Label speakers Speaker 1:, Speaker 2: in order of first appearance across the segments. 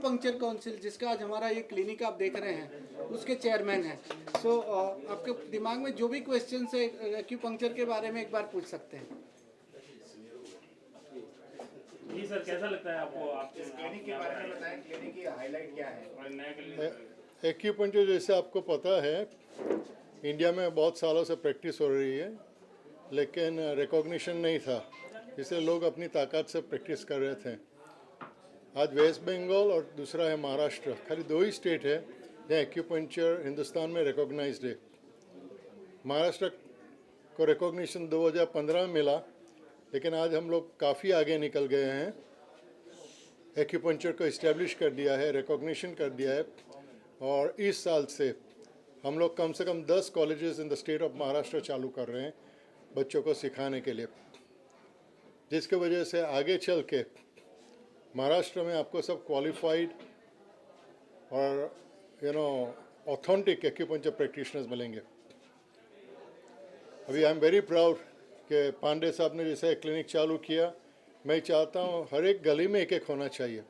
Speaker 1: Acupuncture council, जिसका आज हमारा ये क्लिनिक आप देख रहे हैं, उसके चेयरमैन हैं। सो आपके दिमाग में जो भी क्वेश्चन है एक्यूपंक्चर के बारे में एक बार पूछ सकते हैं।
Speaker 2: जी सर, कैसा लगता है आपको? आप
Speaker 3: इस क्लिनिक के बारे में बताएं, क्लिनिक की हाईलाइट क्या है?
Speaker 2: और नया क्लिनिक
Speaker 4: एक्यूपंक्चर जैसे आपको पता है इंडिया में बहुत सालों से प्रैक्टिस हो रही है, लेकिन रिकॉग्निशन नहीं था, इसलिए लोग अपनी ताकत से प्रैक्टिस कर रहे थे। आज वेस्ट बंगाल और दूसरा है महाराष्ट्र, खाली दो ही स्टेट है जहाँ एक्यूपंक्चर हिंदुस्तान में रिकॉग्नाइज्ड है। महाराष्ट्र को रिकॉग्निशन 2015 में मिला, लेकिन आज हम लोग काफ़ी आगे निकल गए हैं। एक्यूपंक्चर को इस्टेब्लिश कर दिया है, रिकॉग्निशन कर दिया है, और इस साल से हम लोग कम से कम 10 colleges in the state of Maharashtra चालू कर रहे हैं बच्चों को सिखाने के लिए, जिसके वजह से आगे चल के महाराष्ट्र में आपको सब क्वालिफाइड और ऑथेंटिक एक्यूपंक्चर प्रैक्टिशनर्स मिलेंगे। अभी आई एम वेरी प्राउड कि पांडे साहब ने जैसे क्लिनिक चालू किया, मैं चाहता हूँ हर एक गली में एक एक होना चाहिए,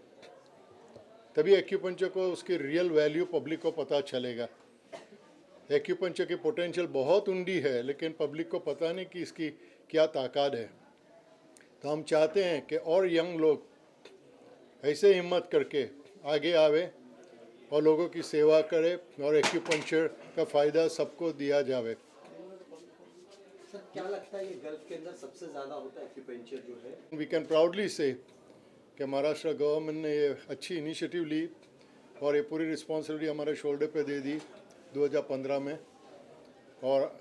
Speaker 4: तभी एक्यूपंक्चर को उसकी रियल वैल्यू पब्लिक को पता चलेगा। एक्यूपंक्चर की पोटेंशियल बहुत उंडी है, लेकिन पब्लिक को पता नहीं कि इसकी क्या ताकत है। तो हम चाहते हैं कि और यंग लोग ऐसे हिम्मत करके आगे आवे और लोगों की सेवा करे और एक्यूपंक्चर का फ़ायदा सबको दिया जावे।
Speaker 5: सर क्या लगता है ये गल्फ के अंदर सबसे ज़्यादा होता है एक्यूपंक्चर जो है?
Speaker 4: वी कैन प्राउडली से कि महाराष्ट्र गवर्नमेंट ने ये अच्छी इनिशिएटिव ली और ये पूरी रिस्पॉन्सिबिलिटी हमारे शोल्डर पे दे दी 2015 में, और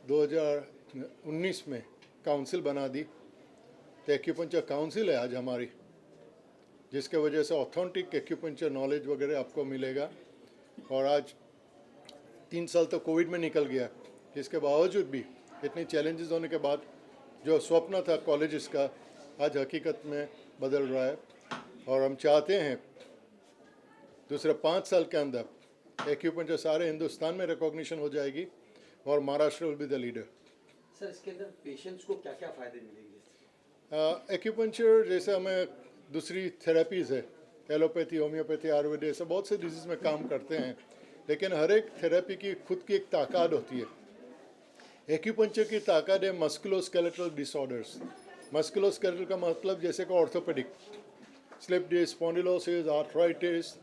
Speaker 4: 2019 में काउंसिल बना दी। तो एक्यूपंक्चर काउंसिल है आज हमारी, जिसके वजह से ऑथेंटिक एक्यूपंक्चर नॉलेज वगैरह आपको मिलेगा। और आज 3 साल तो कोविड में निकल गया, इसके बावजूद भी इतने चैलेंजेस होने के बाद जो स्वप्न था कॉलेजेस का आज हकीकत में बदल रहा है। और हम चाहते हैं दूसरे 5 साल के अंदर एक्यूपंक्चर सारे हिंदुस्तान में रिकॉग्निशन हो जाएगी और Maharashtra will be the leader.
Speaker 5: Sir इसके अंदर पेशेंट्स को क्या क्या फ़ायदे मिलेंगे?
Speaker 4: एक्यूपंक्चर जैसे हमें दूसरी थेरेपीज़ है, एलोपैथी, होम्योपैथी, आयुर्वेद, ऐसे बहुत से डिजीज़ में काम करते हैं, लेकिन हर एक थेरेपी की खुद की एक ताकत होती है। एक्यूपंक्चर की ताकत है मस्कुलोस्केलेटल डिसऑर्डर्स। मस्कुलोस्केलेटल का मतलब जैसे कि orthopaedic, slip disc, spondylosis, arthritis,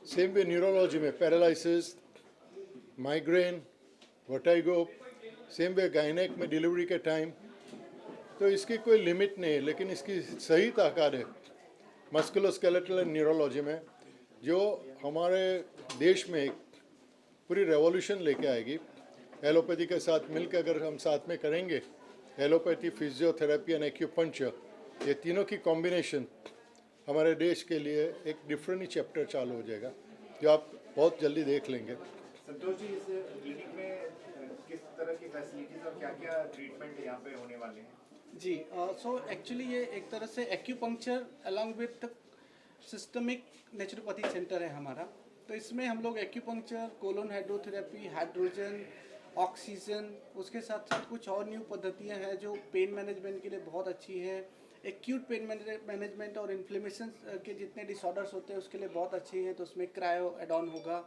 Speaker 4: same way neurology में paralysis, migraine, vertigo, same way gynaec में डिलीवरी के टाइम। तो इसकी कोई लिमिट नहीं है, लेकिन इसकी सही ताकत है मस्कुलोस्केलेटल एंड न्यूरोलॉजी में, जो हमारे देश में एक पूरी रेवोल्यूशन लेके आएगी। एलोपैथी के साथ मिलकर अगर हम साथ में करेंगे, एलोपैथी, फिजियोथेरेपी एंड एक्यूपंक्चर, ये तीनों की कॉम्बिनेशन हमारे देश के लिए एक डिफरेंट ही चैप्टर चालू हो जाएगा, जो आप बहुत जल्दी देख लेंगे।
Speaker 3: संतोष जी, इस क्लिनिक में किस तरह की फैसिलिटीज और क्या क्या ट्रीटमेंट यहाँ पे होने वाले हैं?
Speaker 1: जी, सो एक्चुअली ये एक तरह से acupuncture along with systemic naturopathy centre है हमारा। तो इसमें हम लोग acupuncture, colon hydrotherapy, hydrogen, oxygen, उसके साथ साथ कुछ और न्यू पद्धतियां हैं जो पेन मैनेजमेंट के लिए बहुत अच्छी है। एक्यूट पेन मैनेजमेंट और इन्फ्लेमेशन के जितने डिसऑर्डर्स होते हैं उसके लिए बहुत अच्छी हैं, तो उसमें क्रायो एड ऑन होगा।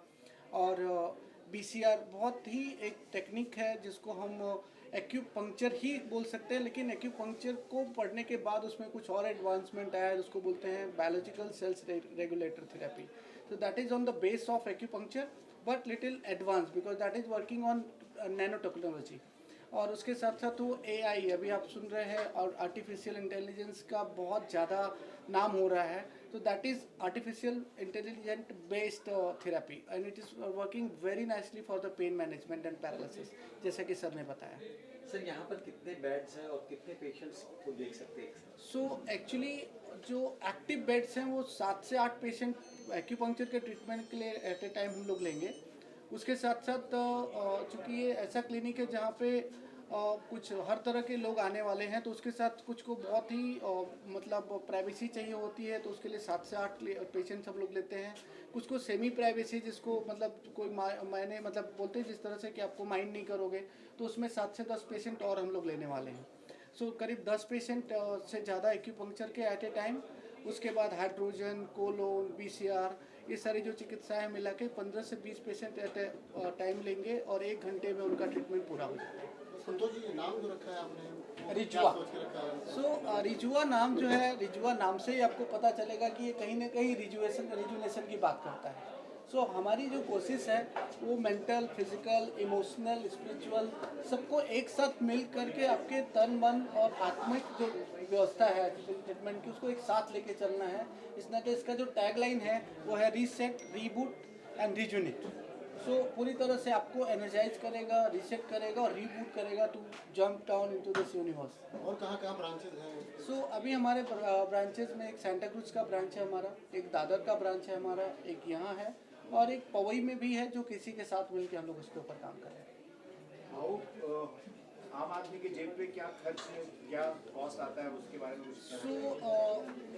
Speaker 1: और बीसीआर बहुत ही एक टेक्निक है जिसको हम एक्यूपंक्चर ही बोल सकते हैं, लेकिन एक्यूपंक्चर को पढ़ने के बाद उसमें कुछ और एडवांसमेंट आया है, उसको बोलते हैं biological cells regulator therapy. So that is on the base of acupuncture but little advanced because that is working on nanotechnology। और उसके साथ साथ वो AI अभी आप सुन रहे हैं और आर्टिफिशियल इंटेलिजेंस का बहुत ज़्यादा नाम हो रहा है, तो that is artificial intelligent based therapy and it is working very nicely for the pain management and paralysis, जैसे कि सर ने बताया।
Speaker 5: सर यहाँ पर कितने बेड्स हैं और कितने पेशेंट्स को देख सकते हैं?
Speaker 1: सो एक्चुअली जो एक्टिव बेड्स हैं वो 7 से 8 पेशेंट एक्यूपंक्चर के ट्रीटमेंट के लिए एट ए टाइम हम लोग लेंगे। उसके साथ साथ चूँकि ये ऐसा क्लिनिक है जहाँ पे कुछ हर तरह के लोग आने वाले हैं, तो उसके साथ कुछ को बहुत ही मतलब प्राइवेसी चाहिए होती है, तो उसके लिए 7 से 8 पेशेंट्स हम लोग लेते हैं। कुछ को सेमी प्राइवेसी, जिसको मतलब कोई मायने मतलब बोलते हैं जिस तरह से कि आपको माइंड नहीं करोगे, तो उसमें 7 से 10 पेशेंट और हम लोग लेने वाले हैं। सो करीब 10 पेशेंट से ज़्यादा एक्यूपंक्चर के एट ए टाइम उसके बाद हाइड्रोजन, कोलोन, बीसीआर, ये सारी जो चिकित्साएं मिला के 15 से 20 पेशेंट एट ए टाइम लेंगे और 1 घंटे में उनका ट्रीटमेंट पूरा हो जाएगा।
Speaker 5: संतोष जी, ये नाम जो रखा है आपने, वो
Speaker 1: रिजुआ।
Speaker 5: क्या सोच के रखा है?
Speaker 1: सो रिजुआ नाम जो है, रिजुआ नाम से ही आपको पता चलेगा कि ये कहीं ना कहीं रिजुनेशन की बात करता है। सो हमारी जो कोशिश है वो मेंटल, फिजिकल, इमोशनल, स्पिरिचुअल सबको एक साथ मिल करके आपके तन, मन और आत्मिक जो व्यवस्था है ट्रीटमेंट की, उसको एक साथ लेके चलना है। इसका जो टैगलाइन है वो है रीसेट, रीबूट एंड रिजुनेट। सो पूरी तरह से आपको एनर्जाइज करेगा, रीसेट करेगा और रीबूट करेगा to jump down into this universe.
Speaker 5: और कहाँ ब्रांचेज हैं?
Speaker 1: सो अभी हमारे ब्रांचेस में एक सेंटा क्रूज का ब्रांच है हमारा, एक दादर का ब्रांच है हमारा, एक यहाँ है और एक पवई में भी है जो किसी के साथ मिलकर हम लोग उसके ऊपर काम कर रहे हैं।
Speaker 3: आम आदमी के जेब पे क्या खर्च है, क्या कॉस्ट आता है, उसके बारे में कुछ?
Speaker 1: सो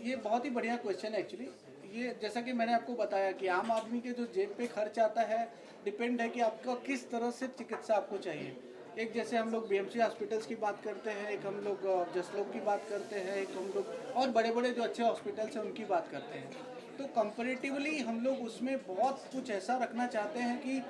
Speaker 1: ये बहुत ही बढ़िया क्वेश्चन है एक्चुअली। ये जैसा कि मैंने आपको बताया कि आम आदमी के जो जेब पे खर्च आता है डिपेंड है कि आपका किस तरह से चिकित्सा आपको चाहिए। एक जैसे हम लोग बीएमसी हॉस्पिटल्स की बात करते हैं, एक हम लोग जसलोक की बात करते हैं, एक हम लोग और बड़े बड़े जो अच्छे हॉस्पिटल्स हैं उनकी बात करते हैं। तो कंपैरेटिवली हम लोग उसमें बहुत कुछ ऐसा रखना चाहते हैं कि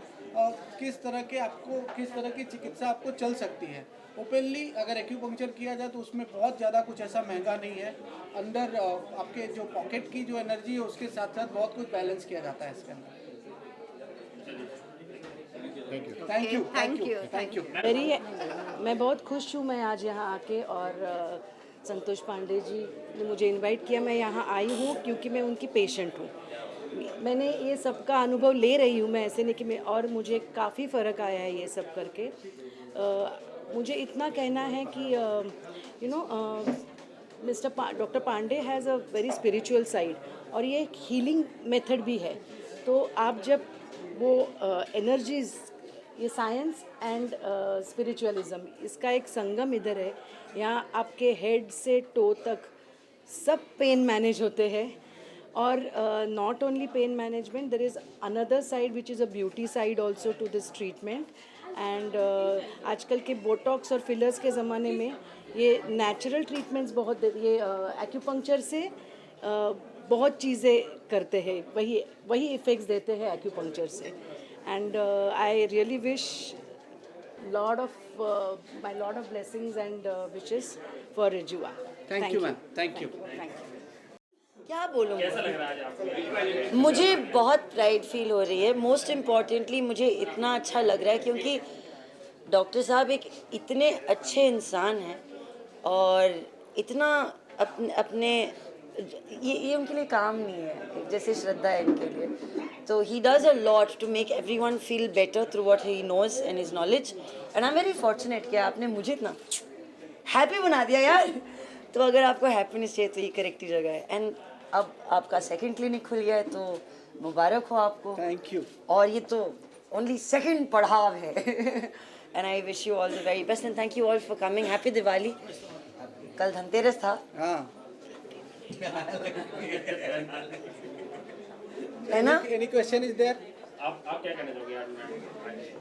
Speaker 1: किस तरह की चिकित्सा आपको चल सकती है। ओपनली अगर एक्यूपंक्चर किया जाए तो उसमें बहुत ज़्यादा कुछ ऐसा महंगा नहीं है। अंदर आपके जो पॉकेट की जो एनर्जी है उसके साथ साथ बहुत कुछ बैलेंस किया जाता है इसके अंदर। Thank you.
Speaker 6: मैं बहुत खुश हूँ मैं आज यहाँ आके, और संतोष पांडे जी ने मुझे इनवाइट किया। मैं यहाँ आई हूँ क्योंकि मैं उनकी पेशेंट हूँ। मैंने ये सब का अनुभव ले रही हूँ मैं, ऐसे नहीं कि मैं, और मुझे काफ़ी फ़र्क आया है ये सब करके। मुझे इतना कहना है कि doctor Pandey has a very spiritual side, और ये एक हीलिंग मेथड भी है। तो आप जब वो एनर्जीज़, ये साइंस एंड स्पिरिचुअलिज्म, इसका एक संगम इधर है। यहाँ आपके हेड से टो तक सब पेन मैनेज होते हैं, और not only pain management, there is another side which is a beauty side also to this treatment. And आजकल के बोटॉक्स और फिलर्स के ज़माने में ये नेचुरल ट्रीटमेंट्स बहुत, ये एक्यूपंक्चर से बहुत चीज़ें करते हैं, वही इफ़ेक्ट्स देते हैं एक्यूपंक्चर से। And I really wish lot of blessings and wishes for Rijua.
Speaker 1: Thank you ma'am. Thank you.
Speaker 7: क्या बोलूँ,
Speaker 2: कैसा लग रहा है आज आपको?
Speaker 7: मुझे बहुत प्राइड फील हो रही है। मोस्ट इम्पॉर्टेंटली मुझे इतना अच्छा लग रहा है क्योंकि डॉक्टर साहब एक इतने अच्छे इंसान हैं और इतना अपने ये उनके लिए काम नहीं है जैसे श्रद्धा है इनके लिए। तो he does a lot to make everyone feel better through what he knows and his knowledge, and I am very fortunate कि आपने मुझे इतना हैप्पी बना दिया यार। तो अगर आपको हैप्पीनेस चाहिए तो ये करेक्ट ही जगह है। एंड अब आपका सेकंड क्लिनिक खुल गया है तो मुबारक हो आपको।
Speaker 1: Thank you.
Speaker 7: और ये तो ओनली सेकंड पड़ाव है। And I wish you all the very best and thank you all for coming. Happy Diwali. कल धनतेरस था।
Speaker 1: हाँ।
Speaker 7: है ना?
Speaker 1: Any question is there?
Speaker 2: आप क्या कहना चाहोगे आज?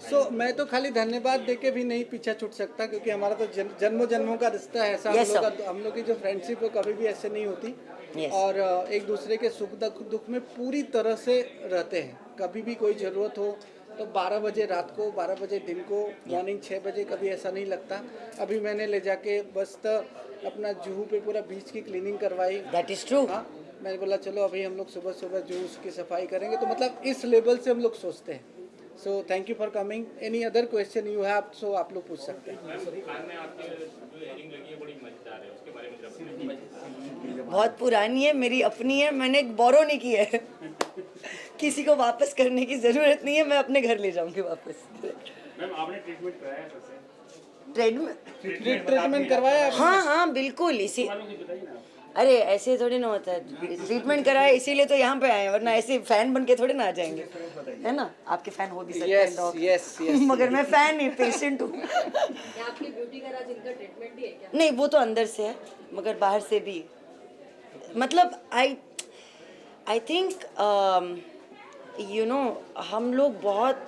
Speaker 1: सो मैं तो खाली धन्यवाद देके भी नहीं पीछा छूट सकता क्योंकि हमारा तो जन्मों जन्मों का रिश्ता है ऐसा।
Speaker 7: Yes,
Speaker 1: हम लोग की जो फ्रेंडशिप है कभी भी ऐसे नहीं होती।
Speaker 7: Yes.
Speaker 1: और एक दूसरे के सुख दुख में पूरी तरह से रहते हैं। कभी भी कोई ज़रूरत हो तो 12 बजे रात को, 12 बजे दिन को, मॉर्निंग 6 बजे, कभी ऐसा नहीं लगता। अभी मैंने ले जाके बस अपना जुहू पे पूरा बीच की क्लीनिंग करवाई।
Speaker 7: That is true.
Speaker 1: हाँ, मैंने बोला चलो अभी हम लोग सुबह सुबह जूस की सफाई करेंगे। तो मतलब इस लेवल से हम लोग सोचते हैं। So thank you for coming. Any other question you have so आप लोग पूछ सकते हैं।
Speaker 7: बहुत पुरानी है, मेरी अपनी है, मैंने बोरो नहीं की है। किसी को वापस करने की जरूरत नहीं है, मैं अपने घर ले जाऊंगी वापस।
Speaker 2: मैम आपने ट्रीटमेंट कराया सबसे?
Speaker 7: ट्रीटमेंट
Speaker 1: करवाया?
Speaker 7: हाँ बिल्कुल। इसी अरे ऐसे थोड़ी ना होता है। ट्रीटमेंट कराया इसीलिए तो यहाँ पे आए, वरना ऐसे फैन बन के थोड़ी ना आ जाएंगे, है ना? आपके फैन हो भी सकते हैं डॉग।
Speaker 1: yes,
Speaker 7: मगर मैं फैन नहीं, पेशेंट हूँ।
Speaker 6: आपकी ब्यूटी का राज इनका ट्रीटमेंट ही है क्या?
Speaker 7: नहीं, वो तो अंदर से है मगर बाहर से भी। मतलब आई थिंक यू नो हम लोग बहुत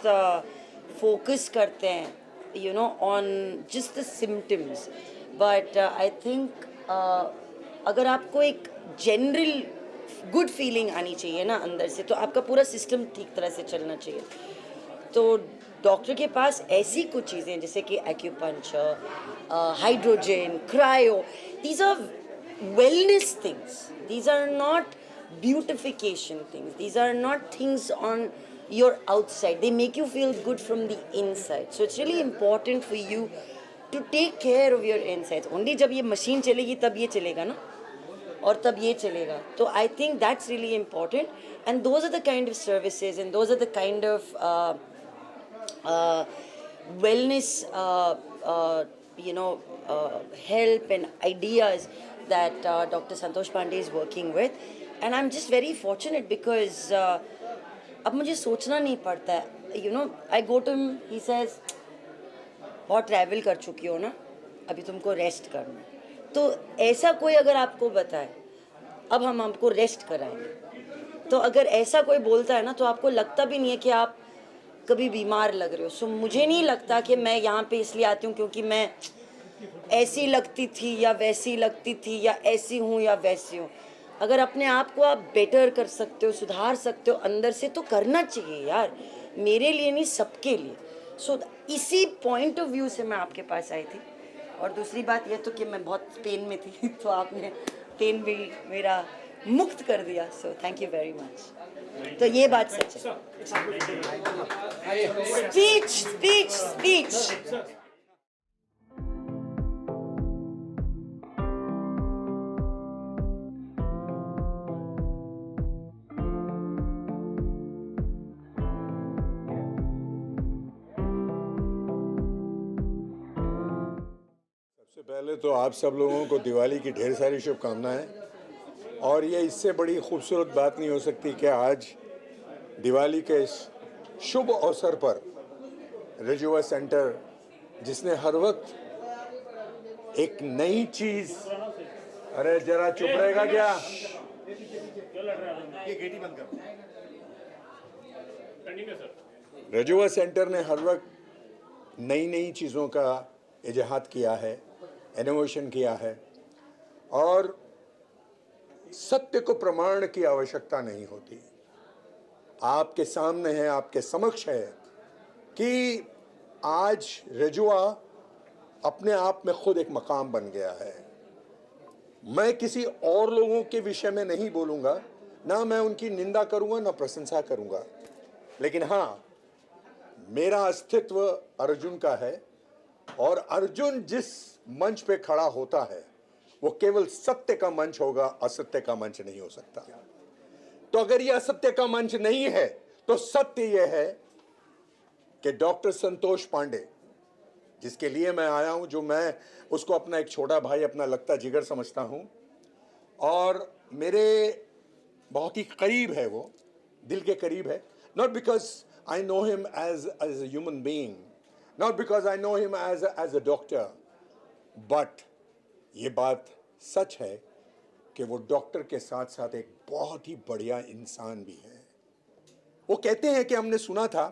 Speaker 7: फोकस करते हैं on just the symptoms, but I think अगर आपको एक जनरल गुड फीलिंग आनी चाहिए ना अंदर से, तो आपका पूरा सिस्टम ठीक तरह से चलना चाहिए। तो डॉक्टर के पास ऐसी कुछ चीज़ें जैसे कि acupuncture, hydrogen, cryo, these are wellness things, these are not beautification things, these are not things on your outside, they make you feel good from the inside. So it's really important for you to take care of your inside. Only जब ये machine चलेगी तब ये चलेगा ना, और तब ये चलेगा। तो I think that's really important, and those are the kind of services and those are the kind of wellness, help and ideas that Dr. Santosh Pandey is working with, and I'm just very fortunate because अब मुझे सोचना नहीं पड़ता है। I go to him, he says, बहुत travel कर चुकी हो ना, अभी तुमको रेस्ट करना है। तो ऐसा कोई अगर आपको बताए अब हम आपको रेस्ट कराएंगे, तो अगर ऐसा कोई बोलता है ना, तो आपको लगता भी नहीं है कि आप कभी बीमार लग रहे हो। सो मुझे नहीं लगता कि मैं यहाँ पे इसलिए आती हूँ क्योंकि मैं ऐसी लगती थी या वैसी लगती थी या ऐसी हूँ या वैसी हूँ। अगर अपने आप को आप बेटर कर सकते हो, सुधार सकते हो अंदर से, तो करना चाहिए यार, मेरे लिए नहीं सबके लिए। सो इसी पॉइंट ऑफ व्यू से मैं आपके पास आई थी। और दूसरी बात ये तो कि मैं बहुत पेन में थी तो आपने पेन भी मेरा मुक्त कर दिया। So thank you very much. तो ये बात सच है। Speech speech speech.
Speaker 8: सबसे पहले तो आप सब लोगों को दिवाली की ढेर सारी शुभकामनाएं। और ये इससे बड़ी खूबसूरत बात नहीं हो सकती कि आज दिवाली के इस शुभ अवसर पर रेजुआ सेंटर, जिसने हर वक्त एक नई चीज़, अरे जरा चुप रहेगा क्या,
Speaker 3: ये गेट ही बंद कर।
Speaker 8: रेजुआ सेंटर ने हर वक्त नई नई चीज़ों का इजाहाद किया है, इनोवेशन किया है, और सत्य को प्रमाण की आवश्यकता नहीं होती। आपके सामने है, आपके समक्ष है कि आज रेजुआ अपने आप में खुद एक मकाम बन गया है। मैं किसी और लोगों के विषय में नहीं बोलूँगा, ना मैं उनकी निंदा करूँगा ना प्रशंसा करूँगा, लेकिन हाँ, मेरा अस्तित्व अर्जुन का है, और अर्जुन जिस मंच पे खड़ा होता है वो केवल सत्य का मंच होगा, असत्य का मंच नहीं हो सकता। तो अगर ये असत्य का मंच नहीं है तो सत्य यह है कि डॉक्टर संतोष पांडे, जिसके लिए मैं आया हूं, जो मैं उसको अपना एक छोटा भाई, अपना लगता जिगर समझता हूं, और मेरे बहुत ही करीब है, वो दिल के करीब है। Not because I know him as a human being, not because I know him as a doctor, but ये बात सच है कि वो डॉक्टर के साथ साथ एक बहुत ही बढ़िया इंसान भी है। वो कहते हैं कि हमने सुना था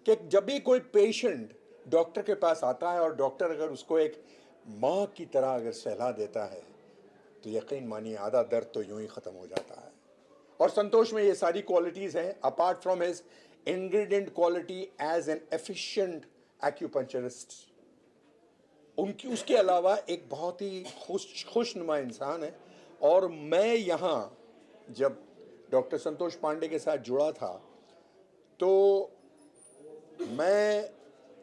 Speaker 8: कि जब भी कोई पेशेंट डॉक्टर के पास आता है और डॉक्टर अगर उसको एक माँ की तरह अगर सहला देता है तो यकीन मानिए आधा दर्द तो यूं ही ख़त्म हो जाता है। और संतोष में ये सारी क्वालिटीज़ हैं, apart from his ingredient quality as an efficient acupuncturist. उनकी उसके अलावा एक बहुत ही खुशनुमा इंसान है। और मैं यहाँ जब डॉक्टर संतोष पांडे के साथ जुड़ा था तो मैं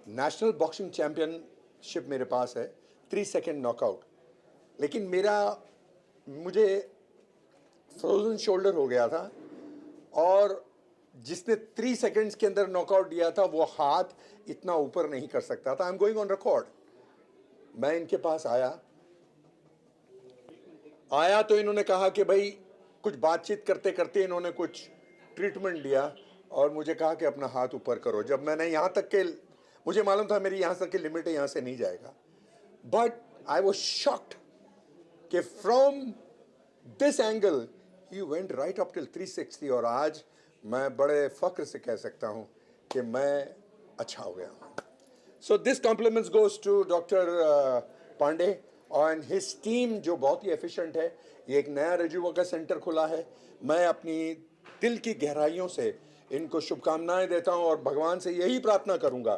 Speaker 8: नेशनल बॉक्सिंग चैम्पियनशिप मेरे पास है, 3 सेकंड नॉकआउट, लेकिन मुझे फ्रोजन शोल्डर हो गया था, और जिसने 3 सेकंड्स के अंदर नॉकआउट दिया था वो हाथ इतना ऊपर नहीं कर सकता था। I am going on record. मैं इनके पास आया तो इन्होंने कहा कि भाई, कुछ बातचीत करते करते इन्होंने कुछ ट्रीटमेंट दिया और मुझे कहा कि अपना हाथ ऊपर करो। जब मैंने यहाँ तक के, मुझे मालूम था मेरी यहाँ तक की लिमिट है, यहाँ से नहीं जाएगा, बट आई वॉज शॉक्ड कि from this angle he went right up till 360। और आज मैं बड़े फख्र से कह सकता हूँ कि मैं अच्छा हो गया हूँ। So this compliments goes to doctor Pandey. और हिज टीम जो बहुत ही एफिशिएंट है। ये एक नया रजुआ का सेंटर खुला है। मैं अपनी दिल की गहराइयों से इनको शुभकामनाएं देता हूं और भगवान से यही प्रार्थना करूंगा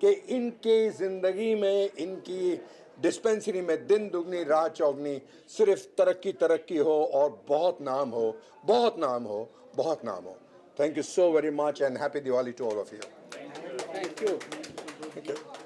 Speaker 8: कि इनके ज़िंदगी में, इनकी डिस्पेंसरी में दिन दुगनी रात चौगनी सिर्फ तरक्की हो और बहुत नाम हो, बहुत नाम हो, बहुत नाम हो। Thank you so very much and happy Diwali to all of you.
Speaker 1: Thank you.
Speaker 8: Thank you.